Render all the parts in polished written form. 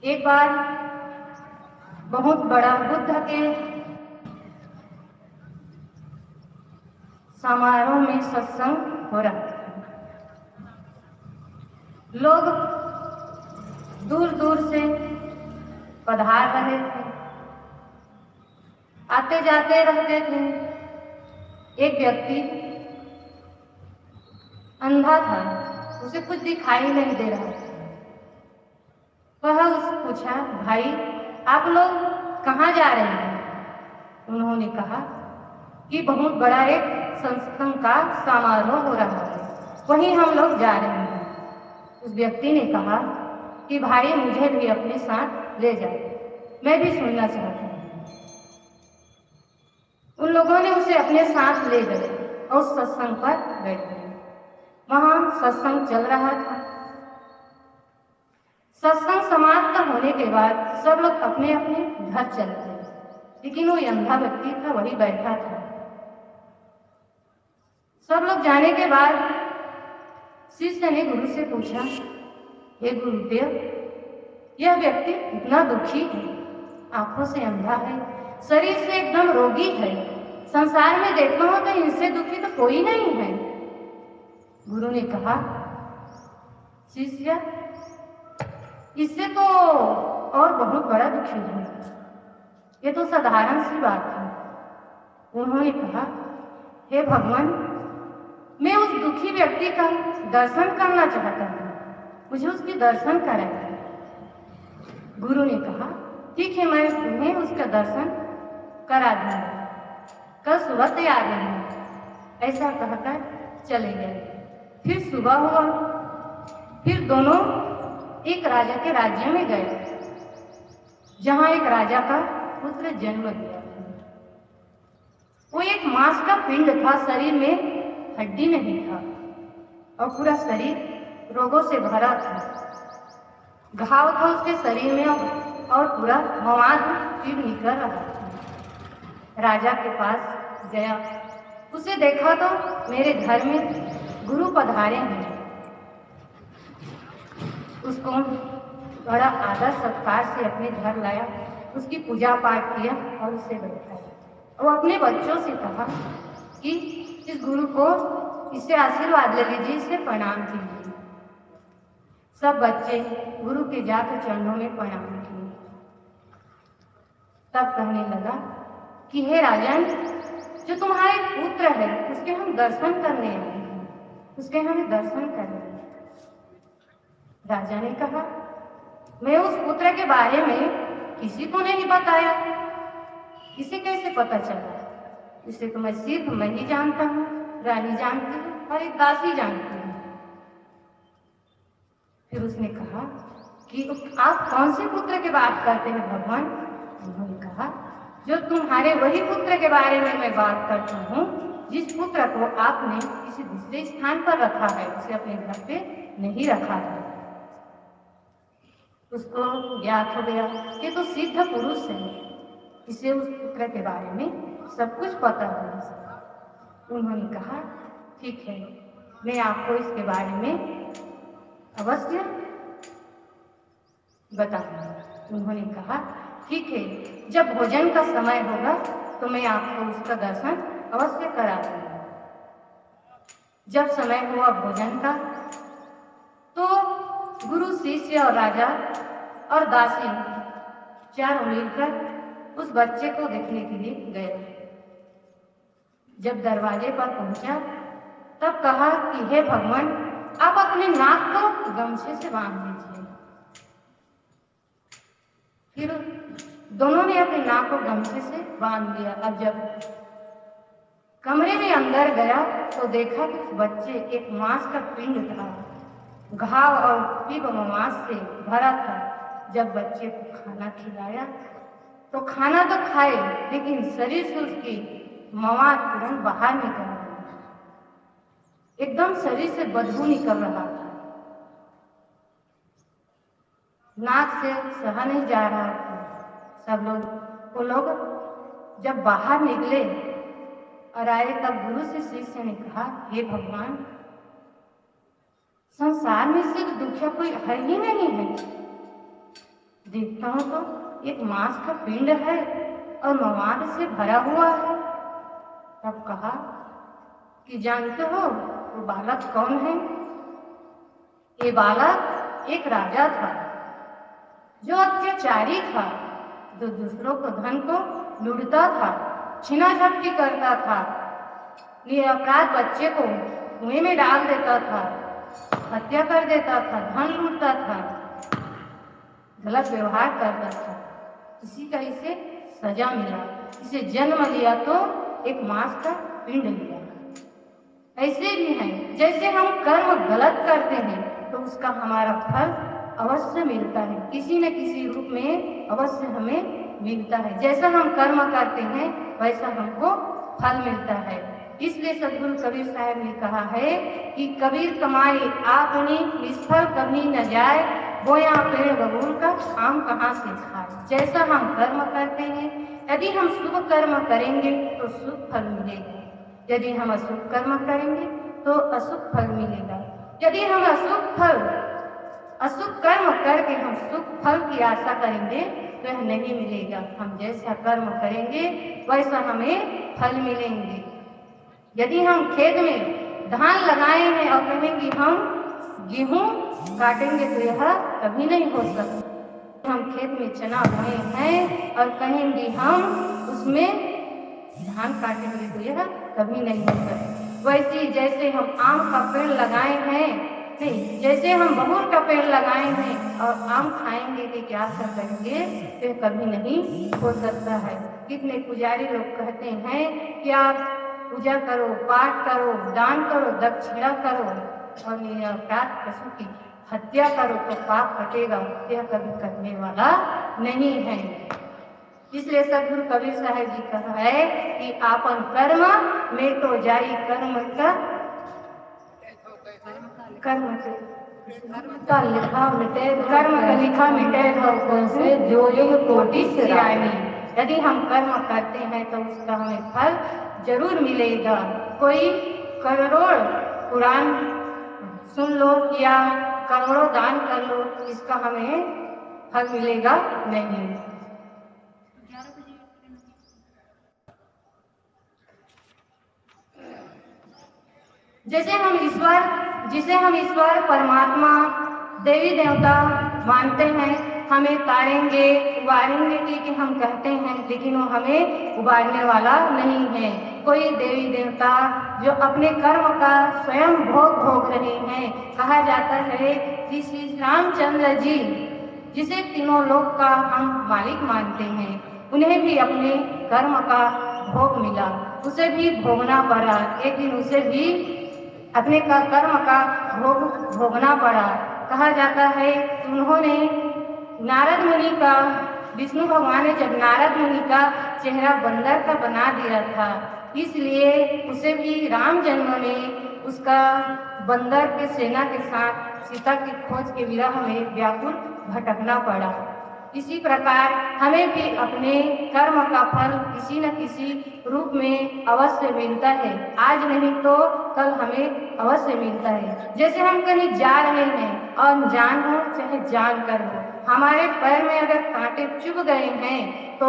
एक बार बहुत बड़ा बुद्ध के समारोह में सत्संग हो रहा था। लोग दूर दूर से पधार रहे थे, आते जाते रहते थे। एक व्यक्ति अंधा था, उसे कुछ दिखाई नहीं दे रहा था। वह उससे पूछा, भाई आप लोग कहाँ जा रहे हैं? उन्होंने कहा कि बहुत बड़ा एक सत्संग का समारोह हो रहा है, वहीं हम लोग जा रहे हैं। उस व्यक्ति ने कहा कि भाई मुझे भी अपने साथ ले जाओ, मैं भी सुनना चाहता हूँ। उन लोगों ने उसे अपने साथ ले गए और सत्संग पर बैठ गए। वहां सत्संग चल रहा था। सत्संग समाप्त होने के बाद सब लोग अपने अपने घर चले गए, लेकिन वो अंधा व्यक्ति था, वही बैठा था। सब लोग जाने के बाद शिष्य ने गुरु से पूछा, हे गुरुदेव, यह व्यक्ति इतना दुखी है, आंखों से अंधा है, शरीर से एकदम रोगी है, संसार में देखना हो तो इनसे दुखी तो कोई नहीं है। गुरु ने कहा, शिष्य इससे तो और बहुत बड़ा दुखी है, ये तो साधारण सी बात है। उन्होंने कहा, हे भगवान, मैं उस दुखी व्यक्ति का दर्शन करना चाहता हूँ, मुझे उसके दर्शन कराएं। गुरु ने कहा, ठीक है, मैं तुम्हें उसका दर्शन करा दूंगा, कल सुबह तैयार रहना। ऐसा कहकर चले गए। फिर सुबह हुआ, फिर दोनों एक राजा के राज्य में गए, जहां एक राजा का पुत्र जन्म लिया। वो एक मांस का पिंड था, शरीर में हड्डी नहीं था और पूरा शरीर रोगों से भरा था। घाव था उसके शरीर में और पूरा मवाद पीड़ निकल रहा था। राजा के पास गया, उसे देखा तो मेरे घर में गुरु पधारे हैं। उसको बड़ा आदर सत्कार से अपने घर लाया, उसकी पूजा पाठ किया और उसे बैठाया। और अपने बच्चों से कहा कि इस गुरु को इससे आशीर्वाद ले लीजिए, इससे प्रणाम कीजिए। सब बच्चे गुरु के जाकर चरणों में प्रणाम किए। तब कहने लगा कि हे राजन, जो तुम्हारे पुत्र है उसके हम दर्शन करने आए हैं, उसके हमें दर्शन करने। राजा ने कहा, मैं उस पुत्र के बारे में किसी को नहीं बताया, इसे कैसे पता चला? इसे तो मैं सिर्फ मैं ही जानता हूँ, रानी जानती हूँ और एक दासी जानती हूँ। फिर उसने कहा कि आप कौन से पुत्र की बात करते हैं भगवान? उन्होंने कहा, जो तुम्हारे वही पुत्र के बारे में मैं बात करता हूँ, जिस पुत्र को आपने किसी दूसरे स्थान पर रखा है, उसे अपने घर पे नहीं रखा है। उसको ज्ञात हो गया कि तो सिद्ध पुरुष है, इसे उस पुत्र के बारे में सब कुछ पता है। उन्होंने कहा, ठीक है, मैं आपको इसके बारे में अवश्य बताऊंगा। उन्होंने कहा, ठीक है, जब भोजन का समय होगा तो मैं आपको उसका दर्शन अवश्य करा दूंगा। जब समय हुआ भोजन का तो गुरु, शिष्य और राजा और दासी चारों मिलकर उस बच्चे को देखने के लिए गए। जब दरवाजे पर पहुंचा तब कहा कि हे भगवान, आप अपने नाक को गमछे से बांध दीजिए। फिर दोनों ने अपने नाक को गमछे से बांध दिया। अब जब कमरे में अंदर गया तो देखा कि उस बच्चे एक मांस का पिंड था, घाव और पीप मांस से भरा था। जब बच्चे को खाना खिलाया तो खाना तो खाए, लेकिन शरीर से उसकी मवाद तुरंत बाहर निकल रहा, एकदम शरीर से बदबू निकल रहा था, नाक से सहा नहीं जा रहा था। सब वो लोग जब बाहर निकले और आए तब गुरु से शिष्य ने कहा, हे भगवान, संसार में सिर्फ दुखिया कोई है ही नहीं है, देखता हूँ तो एक मांस का पिंड है और मवाद से भरा हुआ है। तब कहा कि जानते हो वो बालक कौन है? ये बालक एक राजा था जो अत्याचारी था, जो दूसरों को धन को लूटता था, छीना झपटी करता था, निरपराध बच्चे को कुएं में डाल देता था, हत्या कर देता था, धन लूटता था, गलत व्यवहार करता था। इसी का इसे सजा मिला, इसे जन्म लिया तो एक मांस का पिंड लिया। ऐसे भी है, जैसे हम कर्म गलत करते हैं तो उसका हमारा फल अवश्य मिलता है, किसी न किसी रूप में अवश्य हमें मिलता है। जैसा हम कर्म करते हैं वैसा हमको फल मिलता है। इसलिए सदगुरु कबीर साहब ने कहा है कि कबीर कमाए आपने निष्फल कभी न जाए, बोया पेड़ बबूल का आम कहाँ से खाए। जैसा हम कर्म करते हैं, यदि हम शुभ कर्म करेंगे तो शुभ फल मिलेगा, यदि हम अशुभ कर्म करेंगे तो अशुभ फल मिलेगा। यदि हम अशुभ कर्म करके हम शुभ फल की आशा करेंगे तो यह नहीं मिलेगा। हम जैसा कर्म करेंगे वैसा हमें फल मिलेंगे। यदि हम खेत में धान लगाए हैं और कहेंगे हम गेहूं काटेंगे तो यह कभी नहीं हो सकता। हम खेत में चना बोए हैं और कहेंगे हम उसमें धान काटेंगे तो यह कभी नहीं हो सकता। वैसे जैसे हम आम का पेड़ लगाए हैं, नहीं, जैसे हम बबूल का पेड़ लगाए हैं और आम खाएंगे कि क्या आशा करेंगे तो कभी नहीं हो सकता है। कितने पुजारी लोग कहते हैं कि आप पूजा करो, पाठ करो, दान करो, दक्षिणा करो और निरपराध पशु की हत्या करो तो पाप कटेगा, यह कभी करने वाला नहीं है। इसलिए सदगुरु कबीर साहब जी कहा है कि आपन कर्म में तो जाई कर्म का लिखा मिटे, कर्म का लिखा मिटे से जो युग कोटि सिरानी। यदि हम कर्म करते हैं तो उसका हमें फल जरूर मिलेगा। कोई करोड़ कुरान सुन लो या करोड़ों दान कर लो, इसका हमें फल मिलेगा नहीं। जिसे हम ईश्वर परमात्मा देवी देवता मानते हैं, हमें तारेंगे उबारेंगे कि हम कहते हैं, लेकिन वो हमें उबारने वाला नहीं है। कोई देवी देवता जो अपने कर्म का स्वयं भोग रहे हैं। कहा जाता है कि श्री रामचंद्र जी जिसे तीनों लोक का हम मालिक मानते हैं, उन्हें भी अपने कर्म का भोग मिला, उसे भी भोगना पड़ा। एक दिन उसे भी अपने कर्म का भोगना पड़ा। कहा जाता है उन्होंने नारद मुनि का, विष्णु भगवान ने जब नारद मुनि का चेहरा बंदर का बना दिया था, इसलिए उसे भी राम जन्म में उसका बंदर के सेना के साथ सीता की खोज के विरह में व्याकुल भटकना पड़ा। इसी प्रकार हमें भी अपने कर्म का फल किसी न किसी रूप में अवश्य मिलता है। आज नहीं तो कल हमें अवश्य मिलता है। जैसे हम कहीं जा रहे हैं और अनजान हो चाहे जान कर हो, हमारे पैर में अगर कांटे चुभ गए हैं तो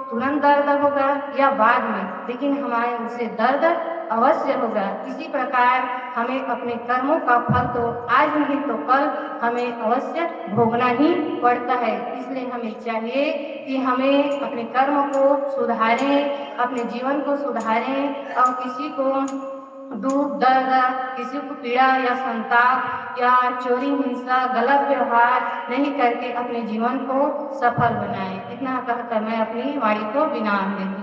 तुरंत दर्द होगा या बाद में, लेकिन हमारे उसे दर्द अवश्य होगा। इसी प्रकार हमें अपने कर्मों का फल तो आज नहीं तो कल हमें अवश्य भोगना ही पड़ता है। इसलिए हमें चाहिए कि हमें अपने कर्म को सुधारें, अपने जीवन को सुधारें और किसी को दुख दर्द, किसी को पीड़ा या संताप या चोरी हिंसा गलत व्यवहार नहीं करके अपने जीवन को सफल बनाएं। इतना कहकर मैं अपनी वाणी को विराम देती हूँ।